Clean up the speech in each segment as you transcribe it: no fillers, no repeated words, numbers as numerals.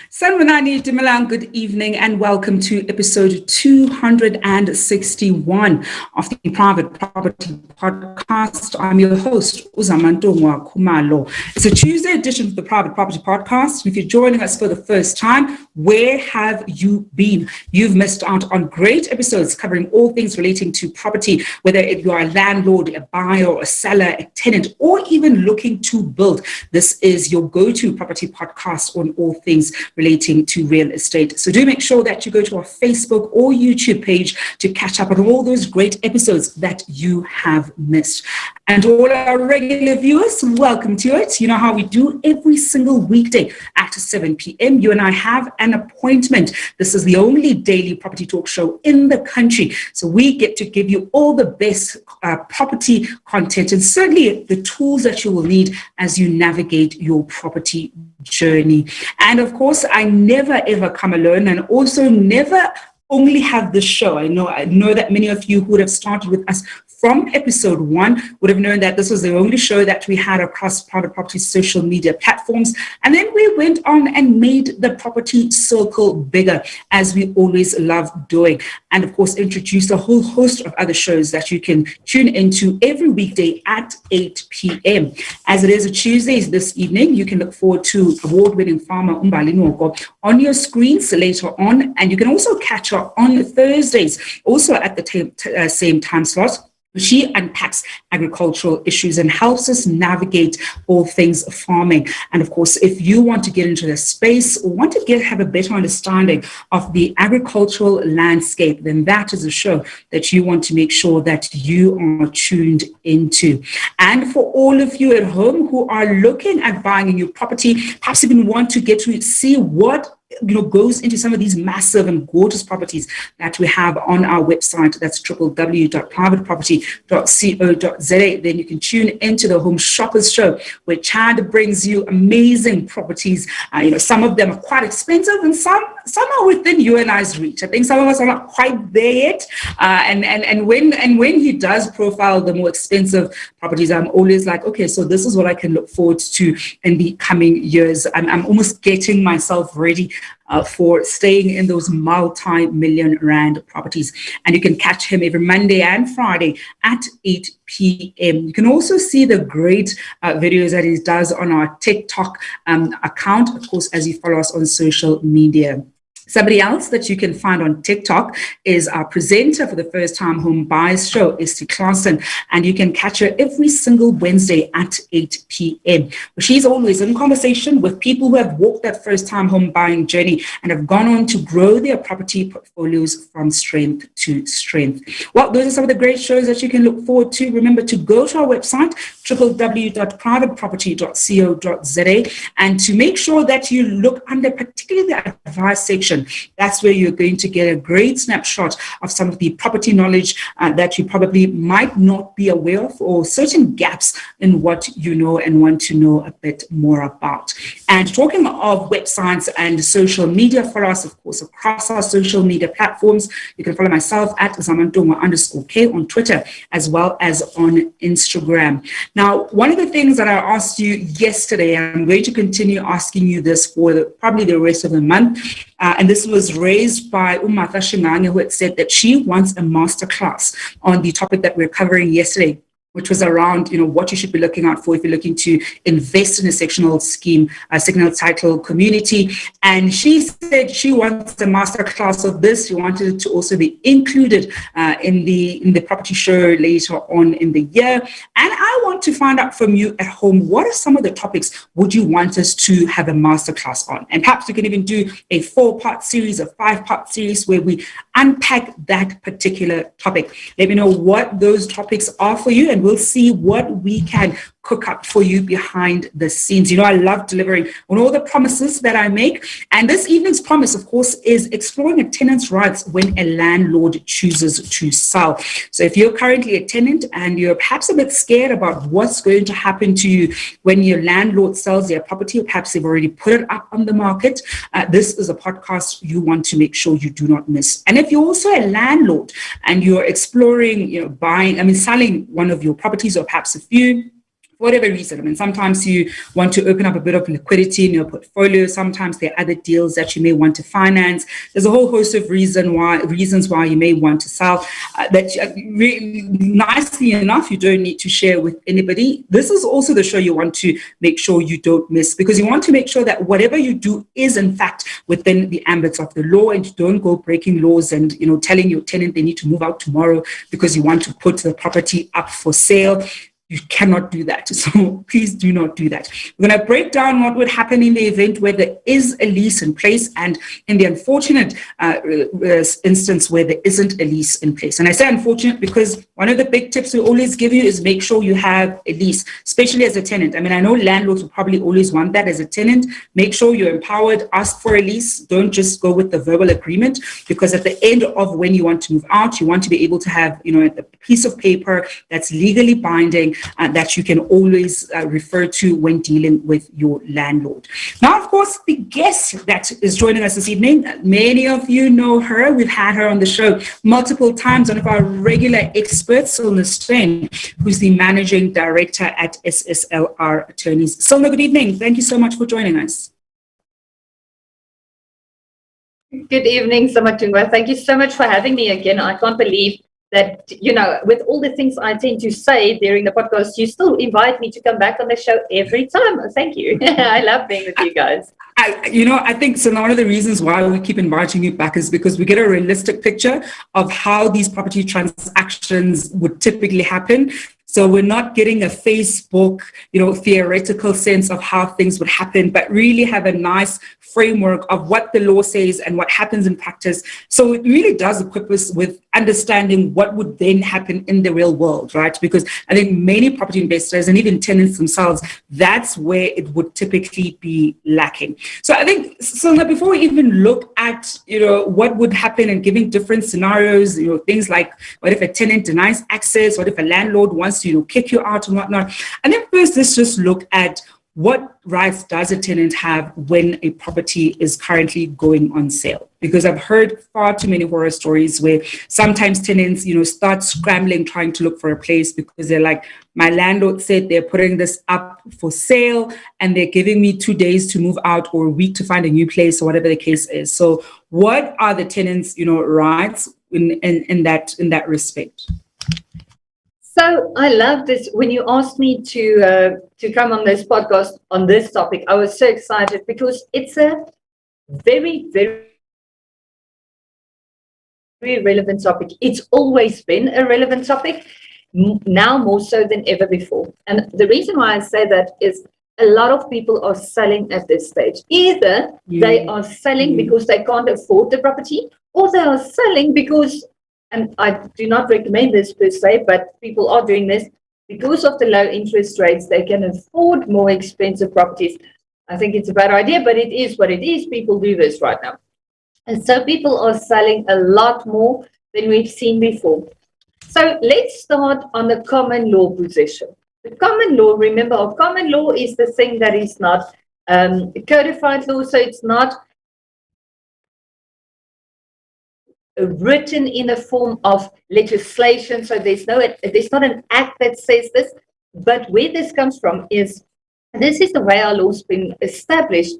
Sanwanani Dumalang, good evening and welcome to episode 261 of the Private Property Podcast. I'm your host, Uzamantungwa Kumalo. It's a Tuesday edition of the Private Property Podcast. If you're joining us for the first time, where have you been? You've missed out on great episodes covering all things relating to property, whether you are a landlord, a buyer, a seller, a tenant, or even looking to build. This is your go-to property podcast on all things relating to real estate. So do make sure that you go to our Facebook or YouTube page to catch up on all those great episodes that you have missed. And all our regular viewers, welcome to it. You know how we do every single weekday at 7 p.m. You and I have an appointment. This is the only daily property talk show in the country. So we get to give you all the best property content and certainly the tools that you will need as you navigate your property journey. And of course, I never ever come alone, and also never only have this show. I know that many of you who would have started with us from episode 1 would have known that this was the only show that we had across Private Property social media platforms. And then we went on and made the property circle bigger, as we always love doing. And of course, introduced a whole host of other shows that you can tune into every weekday at 8 p.m. As it is a Tuesday this evening, you can look forward to award-winning farmer Umbali Nwoko on your screens later on. And you can also catch her on Thursdays, also at the same time slot. She unpacks agricultural issues and helps us navigate all things farming. And of course, if you want to get into the space or want to have a better understanding of the agricultural landscape, then that is a show that you want to make sure that you are tuned into. And for all of you at home who are looking at buying a new property, perhaps even want to get to see what goes into some of these massive and gorgeous properties that we have on our website. That's www.privateproperty.co.za. Then you can tune into the Home Shoppers Show, where Chad brings you amazing properties. Some of them are quite expensive, and some are within you and I's reach. I think some of us are not quite there yet. And when he does profile the more expensive properties, I'm always like, okay, so this is what I can look forward to in the coming years. I'm almost getting myself ready for staying in those multi-million rand properties. And you can catch him every Monday and Friday at 8 p.m. You can also see the great videos that he does on our TikTok account, of course, as you follow us on social media. Somebody else that you can find on TikTok is our presenter for the First Time Home Buyers Show, Cilna, and you can catch her every single Wednesday at 8 p.m. She's always in conversation with people who have walked that first-time home buying journey and have gone on to grow their property portfolios from strength to strength. Well, those are some of the great shows that you can look forward to. Remember to go to our website, www.privateproperty.co.za, and to make sure that you look under particularly the advice section. That's where you're going to get a great snapshot of some of the property knowledge that you probably might not be aware of, or certain gaps in what you know and want to know a bit more about. And talking of websites and social media, follow us, of course, across our social media platforms. You can follow myself at Zamantungwa_K on Twitter, as well as on Instagram. Now, one of the things that I asked you yesterday, and I'm going to continue asking you this for probably the rest of the month, and this was raised by Umatha Shingane, who had said that she wants a masterclass on the topic that we're covering yesterday, which was around, what you should be looking out for if you're looking to invest in a sectional scheme, a sectional title community. And she said she wants a masterclass of this. She wanted it to also be included in the property show later on in the year. And I want to find out from you at home, what are some of the topics would you want us to have a masterclass on? And perhaps we can even do a 4-part series, a 5-part series where we unpack that particular topic. Let me know what those topics are for you, and we'll see what we can cook up for you behind the scenes. I love delivering on all the promises that I make. And this evening's promise, of course, is exploring a tenant's rights when a landlord chooses to sell. So if you're currently a tenant and you're perhaps a bit scared about what's going to happen to you when your landlord sells their property, or perhaps they've already put it up on the market, this is a podcast you want to make sure you do not miss. And if you're also a landlord and you're exploring, selling one of your properties, or perhaps a few, for whatever reason. I mean, sometimes you want to open up a bit of liquidity in your portfolio. Sometimes there are other deals that you may want to finance. There's a whole host of reasons why you may want to sell. Nicely enough, you don't need to share with anybody. This is also the show you want to make sure you don't miss, because you want to make sure that whatever you do is in fact within the ambits of the law, and you don't go breaking laws and telling your tenant they need to move out tomorrow because you want to put the property up for sale. You cannot do that. So please do not do that. We're going to break down what would happen in the event where there is a lease in place, and in the unfortunate instance where there isn't a lease in place. And I say unfortunate because one of the big tips we always give you is make sure you have a lease, especially as a tenant. I mean, I know landlords will probably always want that as a tenant. Make sure you're empowered, ask for a lease. Don't just go with the verbal agreement, because at the end of when you want to move out, you want to be able to have, a piece of paper that's legally binding, that you can always refer to when dealing with your landlord. Now, of course, the guest that is joining us this evening, many of you know her. We've had her on the show multiple times, one of our regular experts, Cilna Steyn, who's the managing director at SSLR Attorneys. Cilna, good evening. Thank you so much for joining us. Good evening, Samatungwa. Thank you so much for having me again. I can't believe that, with all the things I tend to say during the podcast, you still invite me to come back on the show every time. Thank you. I love being with you guys. I think so. One of the reasons why we keep inviting you back is because we get a realistic picture of how these property transactions would typically happen. So we're not getting a Facebook, theoretical sense of how things would happen, but really have a nice framework of what the law says and what happens in practice. So it really does equip us with understanding what would then happen in the real world, right? Because I think many property investors and even tenants themselves, that's where it would typically be lacking. So I think, Cilna, before we even look at, what would happen and giving different scenarios, things like what if a tenant denies access, what if a landlord wants to, kick you out and whatnot. And then first, let's just look at what rights does a tenant have when a property is currently going on sale? Because I've heard far too many horror stories where sometimes tenants, start scrambling, trying to look for a place because they're like, my landlord said they're putting this up for sale and they're giving me 2 days to move out or a week to find a new place or whatever the case is. So what are the tenants, rights in that respect? So I love this. When you asked me to come on this podcast on this topic, I was so excited because it's a very, very, very relevant topic. It's always been a relevant topic, now more so than ever before. And the reason why I say that is a lot of people are selling at this stage. Either they are selling because they can't afford the property, or they are selling because, and I do not recommend this per se, but people are doing this because of the low interest rates. They can afford more expensive properties. I think it's a bad idea, but it is what it is. People do this right now. And so people are selling a lot more than we've seen before. So let's start on the common law position. The common law, remember, our common law is the thing that is not codified law, so it's not written in a form of legislation, so there's not an act that says this, but where this comes from is, this is the way our law's been established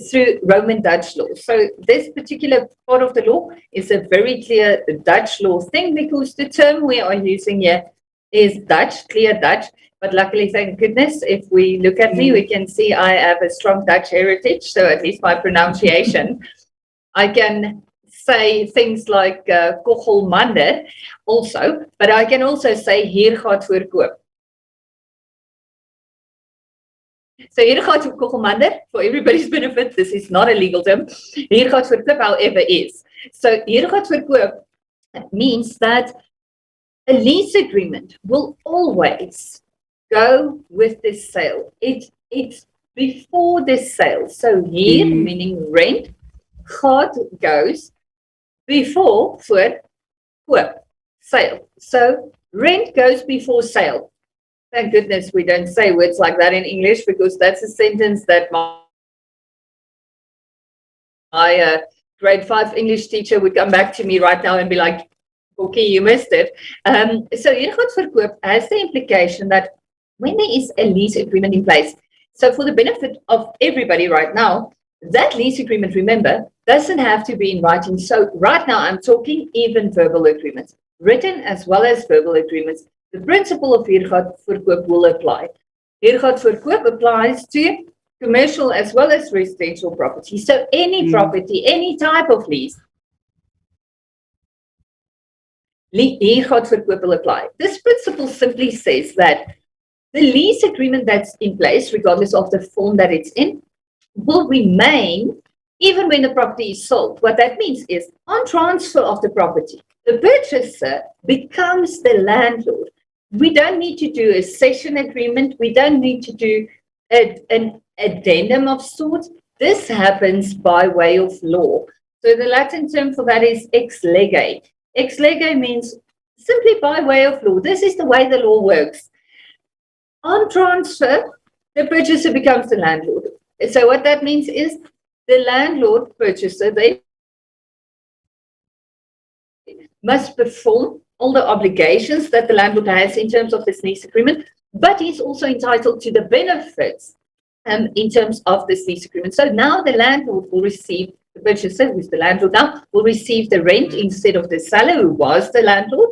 through Roman Dutch law. So this particular part of the law is a very clear Dutch law thing, because the term we are using here is Dutch, clear Dutch, but luckily, thank goodness, if we look at me, we can see I have a strong Dutch heritage, so at least my pronunciation, I can say things like Koggelmander also, but I can also say hier gaat voorkoop. So hier gaat Koggelmander, for everybody's benefit, this is not a legal term. Hier gaat voorkoop, however, is. So hier gaat voorkoop means that a lease agreement will always go with this sale. It's before this sale. So here, meaning rent, gaat goes before voor koop, sale. So rent goes before sale. Thank goodness we don't say words like that in English, because that's a sentence that my grade 5 English teacher would come back to me right now and be like, okay, you missed it. So hier gaat verkoop has the implication that when there is a lease agreement in place, so for the benefit of everybody right now, that lease agreement, remember, doesn't have to be in writing. So right now I'm talking even verbal agreements, written as well as verbal agreements. The principle of huurgaatverkoop will apply. Huurgaatverkoop applies to commercial as well as residential property. So any property, any type of lease, huurgaatverkoop will apply. This principle simply says that the lease agreement that's in place, regardless of the form that it's in, will remain even when the property is sold. What that means is, on transfer of the property, the purchaser becomes the landlord. We don't need to do a cession agreement. We don't need to do an addendum of sorts. This happens by way of law. So the Latin term for that is ex lege. Ex lege means simply by way of law. This is the way the law works. On transfer, the purchaser becomes the landlord. So what that means is the landlord purchaser, they must perform all the obligations that the landlord has in terms of this lease agreement, but he's also entitled to the benefits in terms of this lease agreement. So now the landlord will receive, the purchaser, who's the landlord now, will receive the rent instead of the seller who was the landlord,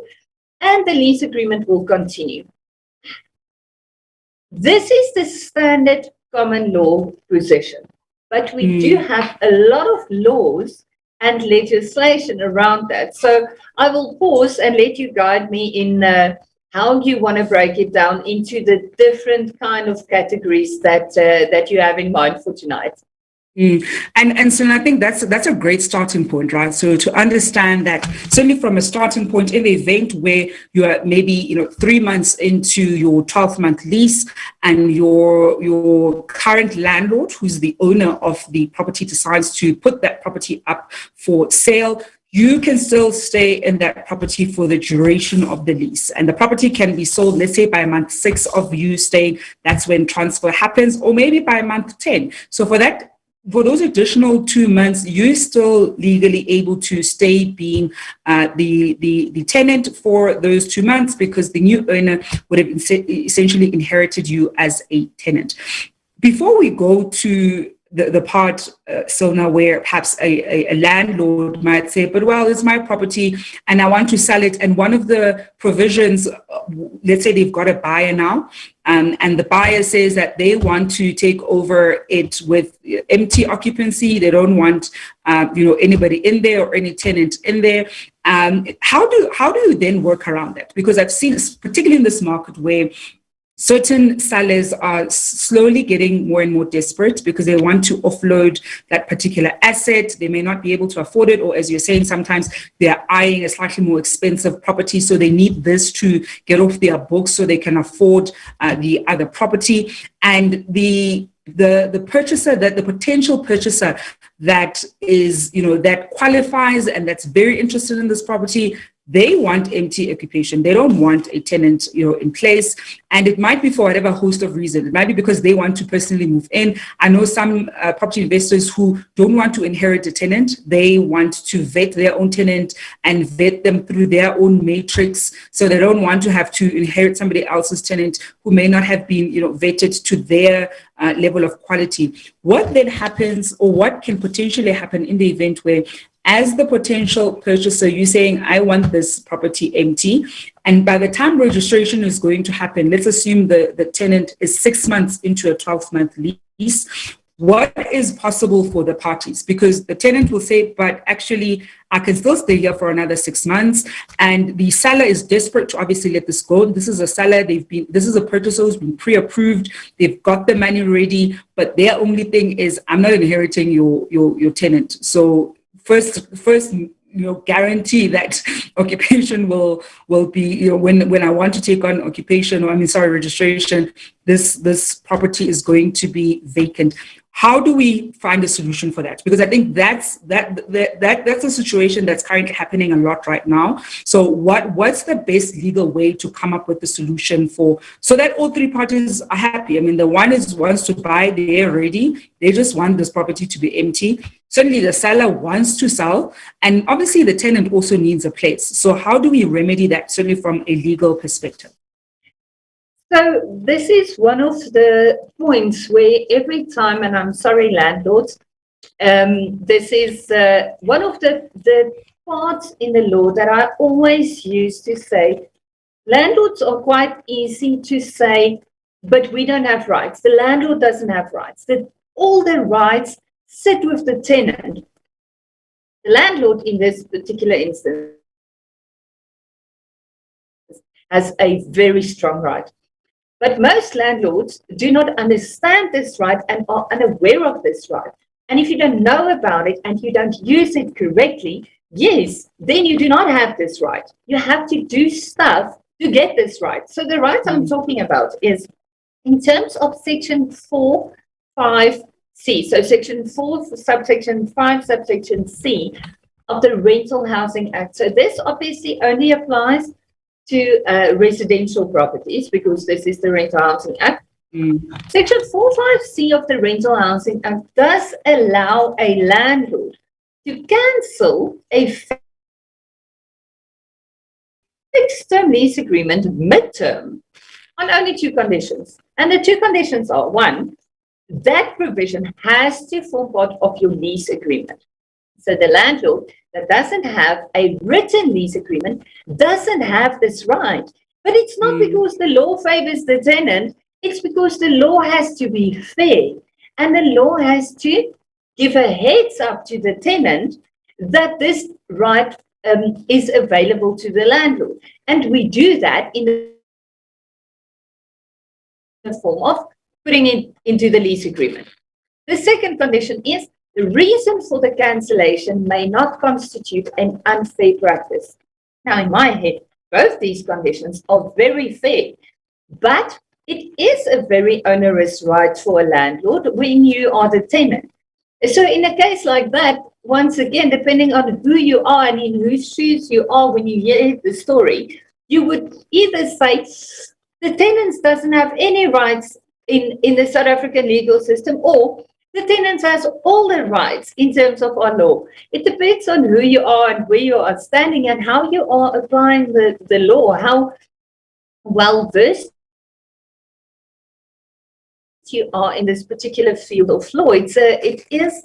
and the lease agreement will continue. This is the standard common law position, but we do have a lot of laws and legislation around that. So I will pause and let you guide me in how you want to break it down into the different kind of categories that you have in mind for tonight. And so I think that's a great starting point, right? So to understand that certainly from a starting point, in the event where you are maybe 3 months into your 12-month lease and your current landlord, who's the owner of the property, decides to put that property up for sale, you can still stay in that property for the duration of the lease. And the property can be sold, let's say by month 6 of you staying, that's when transfer happens, or maybe by month 10. So for those additional 2 months, you're still legally able to stay being the tenant for those 2 months, because the new owner would have essentially inherited you as a tenant. Before we go to the part, Cilna, where perhaps a landlord might say, but well, it's my property and I want to sell it. And one of the provisions, let's say they've got a buyer now, and the buyer says that they want to take over it with empty occupancy. They don't want anybody in there or any tenant in there. How do you then work around that? Because I've seen, particularly in this market, where certain sellers are slowly getting more and more desperate because they want to offload that particular asset. They may not be able to afford it, or as you're saying, sometimes they're eyeing a slightly more expensive property, so they need this to get off their books so they can afford the other property. And the purchaser, that the potential purchaser that is, that qualifies and that's very interested in this property, they want empty occupation. They don't want a tenant, in place. And it might be for whatever host of reasons. It might be because they want to personally move in. I know some property investors who don't want to inherit a tenant. They want to vet their own tenant and vet them through their own matrix. So they don't want to have to inherit somebody else's tenant who may not have been, vetted to their level of quality. What then happens, or what can potentially happen in the event where, as the potential purchaser, you're saying, I want this property empty, and by the time registration is going to happen, let's assume the tenant is 6 months into a 12-month lease, what is possible for the parties? Because the tenant will say, but actually, I can still stay here for another 6 months. And the seller is desperate to obviously let this go. This is a seller, this is a purchaser who's been pre-approved. They've got the money ready, but their only thing is, I'm not inheriting your tenant. So first, guarantee that occupation will be, when I want to take on occupation, registration, this property is going to be vacant. How do we find a solution for that? Because I think that's a situation that's currently happening a lot right now. So what's the best legal way to come up with the solution so that all three parties are happy? The one wants to buy, they're ready. They just want this property to be empty. Certainly the seller wants to sell, and obviously the tenant also needs a place. So how do we remedy that, certainly from a legal perspective? So this is one of the points where every time, and I'm sorry, landlords, this is one of the parts in the law that I always use to say, landlords are quite easy to say, but we don't have rights. The landlord doesn't have rights. All the rights sit with the tenant. The landlord in this particular instance has a very strong right. But most landlords do not understand this right and are unaware of this right. And if you don't know about it and you don't use it correctly, yes, then you do not have this right. You have to do stuff to get this right. So the rights I'm talking about is in terms of section 4, 5C. So section 4, subsection 5, subsection C of the Rental Housing Act. So this obviously only applies to residential properties because this is the Rental Housing Act. Section 45C of the Rental Housing Act does allow a landlord to cancel a fixed-term lease agreement mid-term on only two conditions. And the two conditions are, one, that provision has to form part of your lease agreement. So the landlord that doesn't have a written lease agreement doesn't have this right. But it's not because the law favors the tenant, it's because the law has to be fair. And the law has to give a heads up to the tenant that this right is available to the landlord. And we do that in the form of putting it into the lease agreement. The second condition is the reason for the cancellation may not constitute an unfair practice. Now, in my head, both these conditions are very fair, but it is a very onerous right for a landlord when you are the tenant. So in a case like that, once again, depending on who you are and in whose shoes you are when you hear the story, you would either say the tenant doesn't have any rights in the South African legal system, or the tenant has all the rights in terms of our law. It depends on who you are and where you are standing and how you are applying the law, how well versed you are in this particular field of law. It is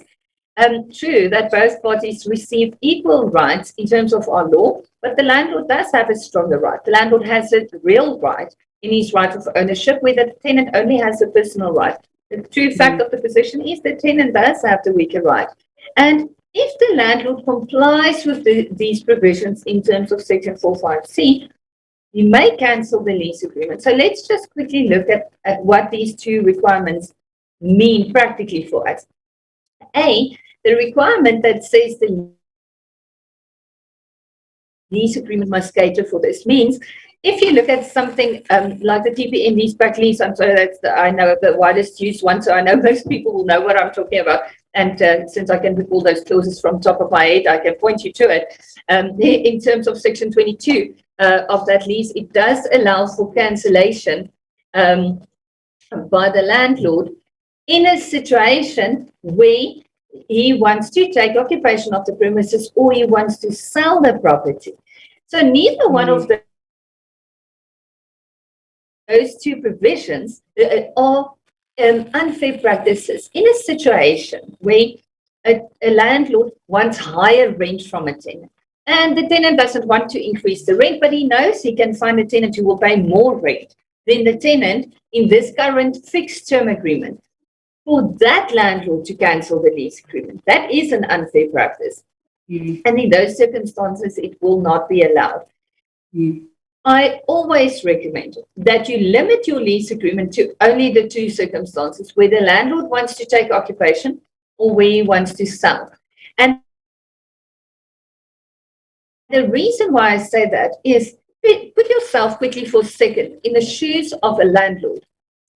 true that both parties receive equal rights in terms of our law, but the landlord does have a stronger right. The landlord has a real right in his right of ownership, where the tenant only has a personal right. The true fact of the position is the tenant does have the weaker right. And if the landlord complies with these provisions in terms of section 45C, you may cancel the lease agreement. So let's just quickly look at what these two requirements mean practically for us. A, the requirement that says the lease agreement must cater for this means if you look at something like the TPM leaseback lease, I'm sorry, that's I know the widest used one, so I know most people will know what I'm talking about. And since I can recall those clauses from top of my head, I can point you to it. In terms of section 22 of that lease, it does allow for cancellation by the landlord in a situation where he wants to take occupation of the premises or he wants to sell the property. So neither one of those two provisions are unfair practices in a situation where a landlord wants higher rent from a tenant. And the tenant doesn't want to increase the rent, but he knows he can find a tenant who will pay more rent than the tenant in this current fixed term agreement. For that landlord to cancel the lease agreement, that is an unfair practice. And in those circumstances, it will not be allowed. I always recommend that you limit your lease agreement to only the two circumstances where the landlord wants to take occupation or where he wants to sell. And the reason why I say that is put yourself quickly for a second in the shoes of a landlord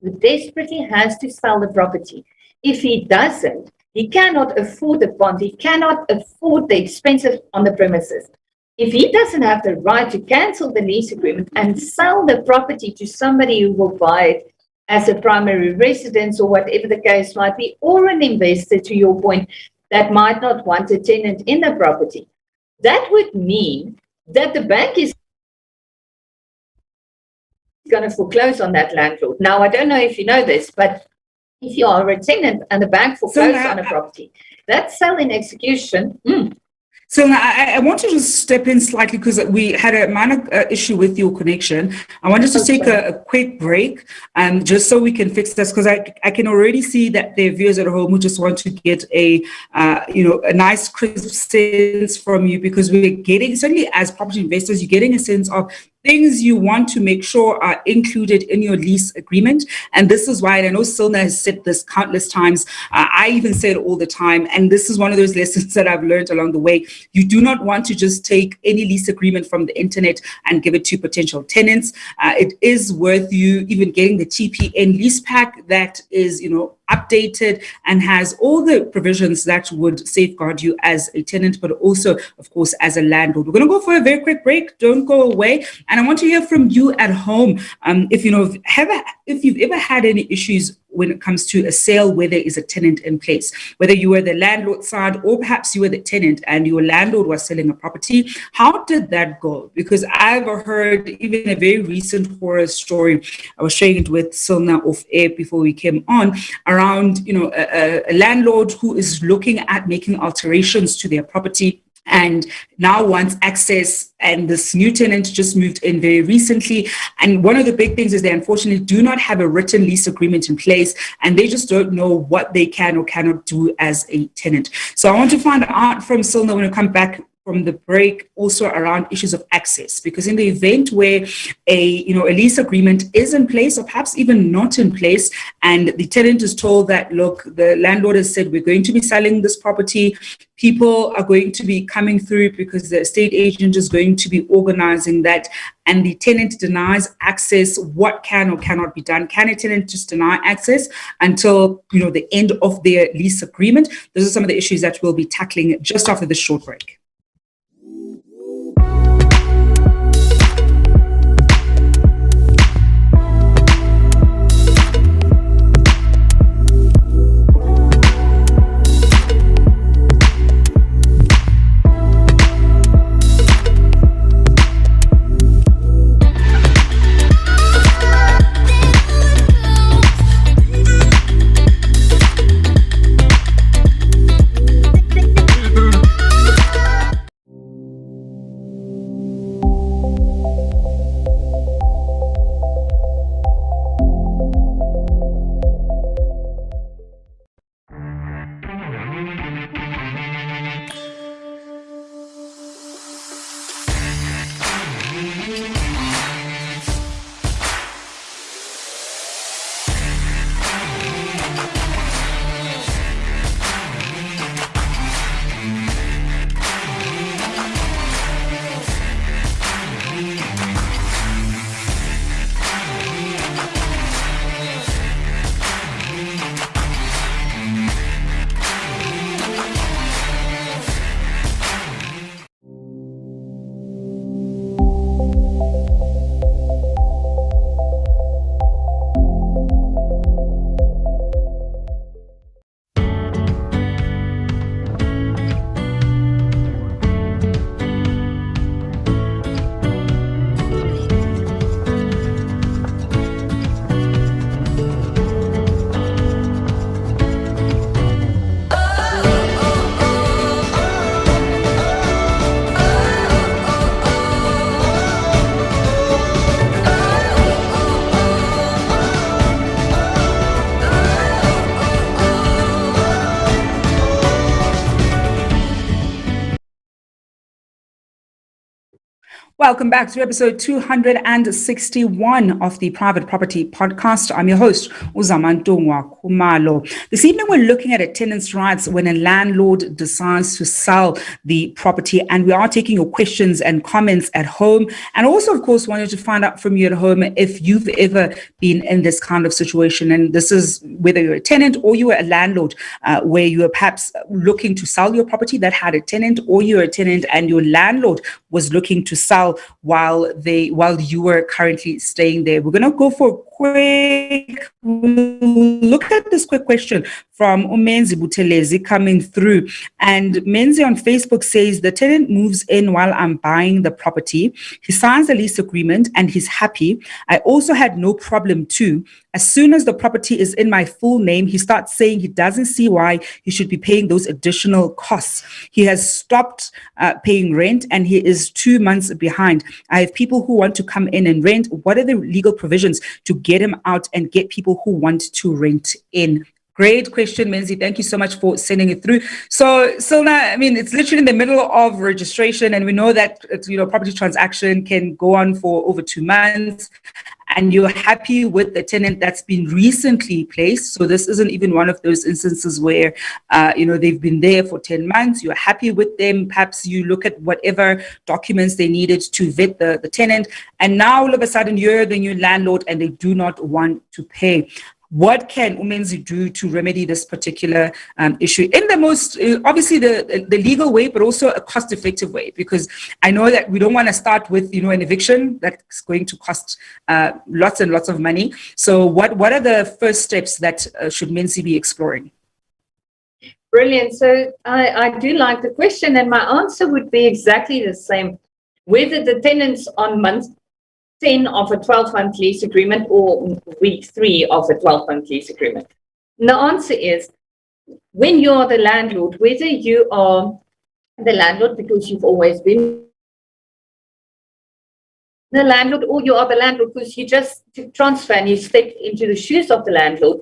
who desperately has to sell the property. If he doesn't, he cannot afford the bond, he cannot afford the expenses on the premises. If he doesn't have the right to cancel the lease agreement and sell the property to somebody who will buy it as a primary residence or whatever the case might be, or an investor, to your point, that might not want a tenant in the property, that would mean that the bank is going to foreclose on that landlord. Now, I don't know if you know this, but if you are a tenant and the bank forecloses on a property, that sale in execution. So I want to just step in slightly because we had a minor issue with your connection. I wanted to take a quick break just so we can fix this, because I can already see that there are viewers at home who just want to get a nice crisp sense from you, because we're getting, certainly as property investors, you're getting a sense of things you want to make sure are included in your lease agreement. And this is why, and I know Cilna has said this countless times, I even say it all the time, and this is one of those lessons that I've learned along the way. You do not want to just take any lease agreement from the internet and give it to potential tenants. It is worth you even getting the TPN lease pack that is, updated and has all the provisions that would safeguard you as a tenant, but also, of course, as a landlord. We're going to go for a very quick break. Don't go away. And I want to hear from you at home. If you've ever had any issues when it comes to a sale where there is a tenant in place, whether you were the landlord side or perhaps you were the tenant and your landlord was selling a property, how did that go? Because I've heard even a very recent horror story. I was sharing it with Cilna off air before we came on, around a landlord who is looking at making alterations to their property and now wants access, and this new tenant just moved in very recently. And one of the big things is they unfortunately do not have a written lease agreement in place, and they just don't know what they can or cannot do as a tenant. So I want to find out from Cilna when we come back from the break, also around issues of access, because in the event where a lease agreement is in place or perhaps even not in place, and the tenant is told that, look, the landlord has said we're going to be selling this property, people are going to be coming through because the estate agent is going to be organizing that, and the tenant denies access, what can or cannot be done? Can a tenant just deny access until the end of their lease agreement? Those are some of the issues that we'll be tackling just after this short break. Welcome back to episode 261 of the Private Property Podcast. I'm your host, Uzamantungwa Khumalo. This evening, we're looking at a tenant's rights when a landlord decides to sell the property, and we are taking your questions and comments at home. And also, of course, wanted to find out from you at home if you've ever been in this kind of situation. And this is whether you're a tenant or you were a landlord, where you were perhaps looking to sell your property that had a tenant, or you're a tenant and your landlord was looking to sell while you were currently staying there. We're going to go for a we'll look at this quick question from Umenzi Butelezi coming through. And Menzi on Facebook says, the tenant moves in while I'm buying the property. He signs a lease agreement and he's happy. I also had no problem too. As soon as the property is in my full name, he starts saying he doesn't see why he should be paying those additional costs. He has stopped paying rent and he is 2 months behind. I have people who want to come in and rent. What are the legal provisions to get him out and get people who want to rent in? Great question, Menzi. Thank you so much for sending it through. So, Cilna, I mean, it's literally in the middle of registration, and we know that property transaction can go on for over 2 months, and you're happy with the tenant that's been recently placed. So this isn't even one of those instances where, they've been there for 10 months. You're happy with them. Perhaps you look at whatever documents they needed to vet the tenant, and now all of a sudden you're the new landlord and they do not want to pay. What can Umenzi do to remedy this particular issue in the most, obviously the legal way, but also a cost-effective way? Because I know that we don't want to start with, an eviction that's going to cost lots and lots of money. So what are the first steps that should Menzi be exploring? Brilliant. So I do like the question, and my answer would be exactly the same. Whether the tenant's on month 10 of a 12-month lease agreement or week 3 of a 12-month lease agreement. And the answer is, when you are the landlord, whether you are the landlord because you've always been the landlord, or you are the landlord because you just transfer and you step into the shoes of the landlord,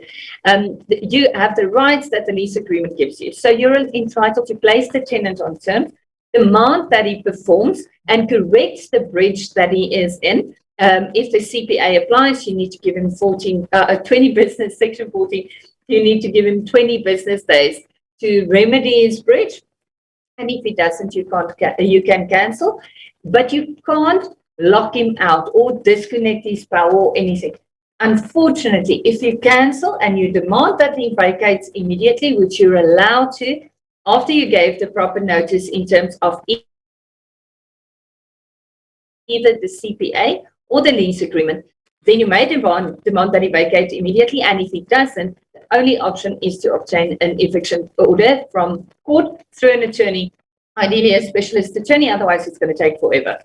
you have the rights that the lease agreement gives you. So you're entitled to place the tenant on terms, demand that he performs and corrects the breach that he is in. If the CPA applies, you need to give him 20 business, section 14, you need to give him 20 business days to remedy his breach. And if he doesn't, you can cancel, but you can't lock him out or disconnect his power or anything. Unfortunately, if you cancel and you demand that he vacates immediately, which you're allowed to after you gave the proper notice in terms of either the CPA or the lease agreement, then you may demand that he vacate immediately. And if he doesn't, the only option is to obtain an eviction order from court through an attorney, ideally a specialist attorney, otherwise it's going to take forever.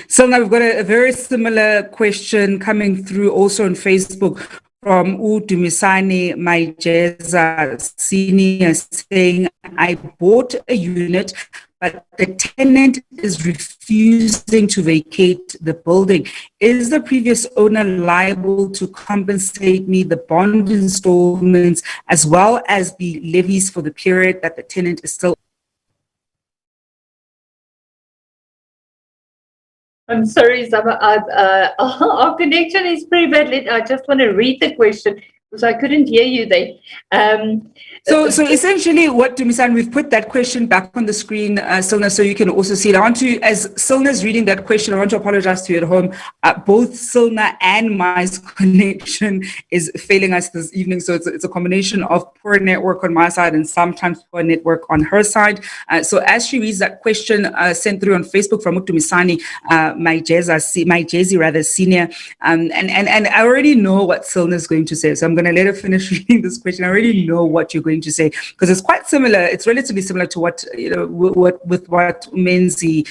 So now we've got a very similar question coming through also on Facebook from Udumisani Maijeza Senior, saying, I bought a unit, but the tenant is refusing to vacate the building. Is the previous owner liable to compensate me the bond installments as well as the levies for the period that the tenant is still? I'm sorry, Zama. Our connection is pretty bad. I just want to read the question because I couldn't hear you there. So essentially what Dumisan, we've put that question back on the screen, Cilna, so you can also see it. As Cilna's reading that question, I want to apologize to you at home. Both Cilna and my connection is failing us this evening. So it's a combination of poor network on my side and sometimes poor network on her side. So as she reads that question sent through on Facebook from Dumisani, my Jezi Senior, and I already know what Cilna is going to say. So I'm going to let her finish reading this question. I already know what you're going to say, because it's quite similar. It's relatively similar to what Menzi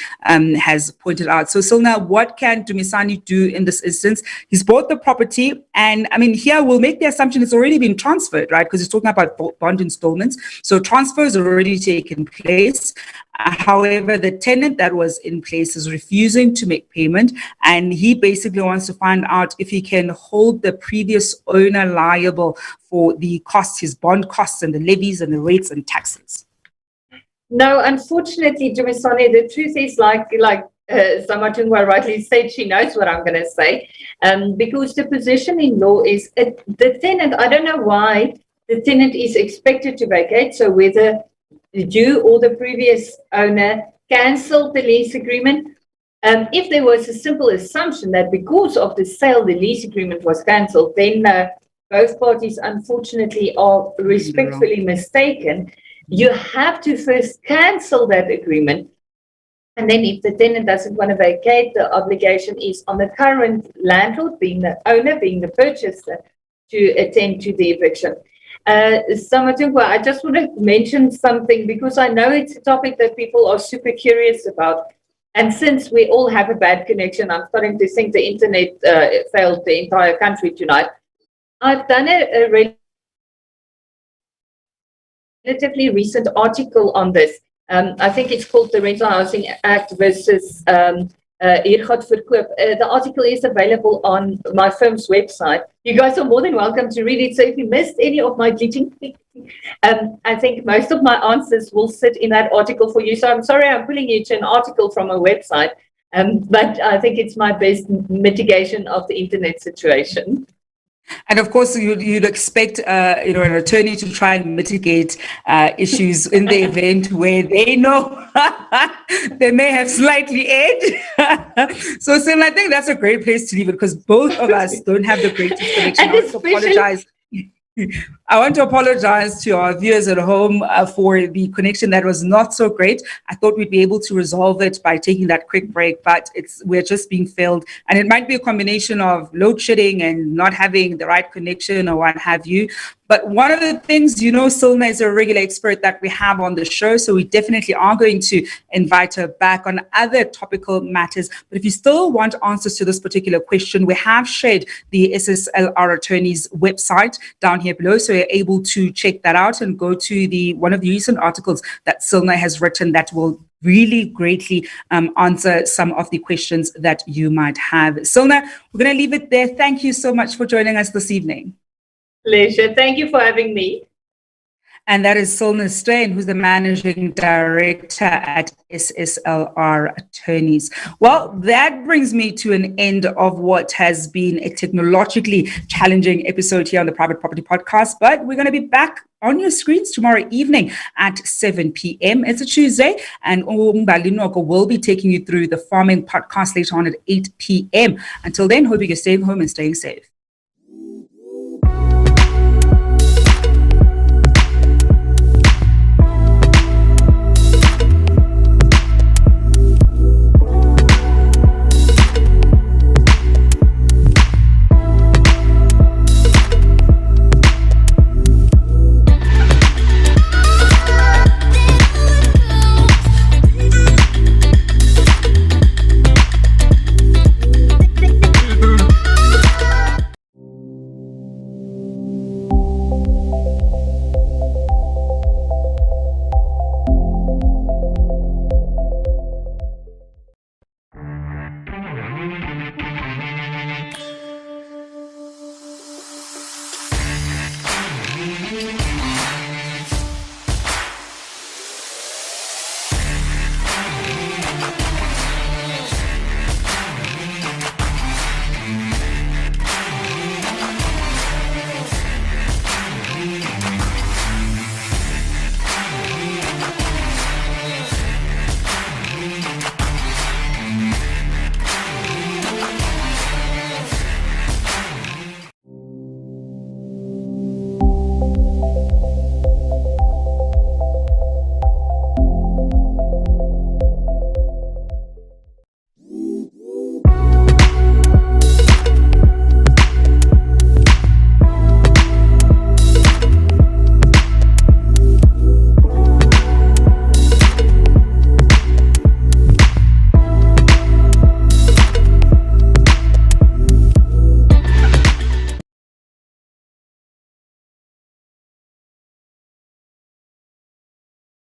has pointed out. So Cilna, what can Dumisani do in this instance? He's bought the property, and I mean, here we'll make the assumption it's already been transferred, right? Because he's talking about bond installments. So transfer has already taken place. However, the tenant that was in place is refusing to make payment, and he basically wants to find out if he can hold the previous owner liable for the costs, his bond costs and the levies and the rates and taxes. No, unfortunately, Dumisani, the truth is like Zamatungwa rightly said, she knows what I'm going to say, because the position in law is the tenant, I don't know why the tenant is expected to vacate, so whether you or the previous owner cancelled the lease agreement. If there was a simple assumption that because of the sale, the lease agreement was cancelled, then both parties, unfortunately, are respectfully mistaken. You have to first cancel that agreement And then if the tenant doesn't want to vacate, the obligation is on the current landlord, being the owner, being the purchaser, to attend to the eviction. Samatungwa, I just want to mention something because I know it's a topic that people are super curious about. And since we all have a bad connection, I'm starting to think the internet failed the entire country tonight. I've done a relatively recent article on this. I think it's called the Rental Housing Act versus Hier gaat verkoop. The article is available on my firm's website. You guys are more than welcome to read it. So if you missed any of my teaching, I think most of my answers will sit in that article for you. So I'm sorry I'm pulling you to an article from a website, but I think it's my best mitigation of the internet situation. And of course, you'd expect, an attorney to try and mitigate issues in the event where they know they may have slightly edge. So, Cilna, I think that's a great place to leave it because both of us don't have the greatest connection. I want to apologize to our viewers at home for the connection that was not so great. I thought we'd be able to resolve it by taking that quick break, but we're just being failed. And it might be a combination of load shedding and not having the right connection or what have you. But one of the things, Cilna is a regular expert that we have on the show, so we definitely are going to invite her back on other topical matters. But if you still want answers to this particular question, we have shared the SSLR attorney's website down here below, so you're able to check that out and go to one of the recent articles that Cilna has written that will really greatly answer some of the questions that you might have. Cilna, we're going to leave it there. Thank you so much for joining us this evening. Pleasure. Thank you for having me. And that is Cilna Steyn, who's the Managing Director at SSLR Attorneys. Well, that brings me to an end of what has been a technologically challenging episode here on the Private Property Podcast, but we're going to be back on your screens tomorrow evening at 7 p.m. It's a Tuesday, and Umbalinoko will be taking you through the Farming Podcast later on at 8 p.m. Until then, hoping you're staying home and staying safe.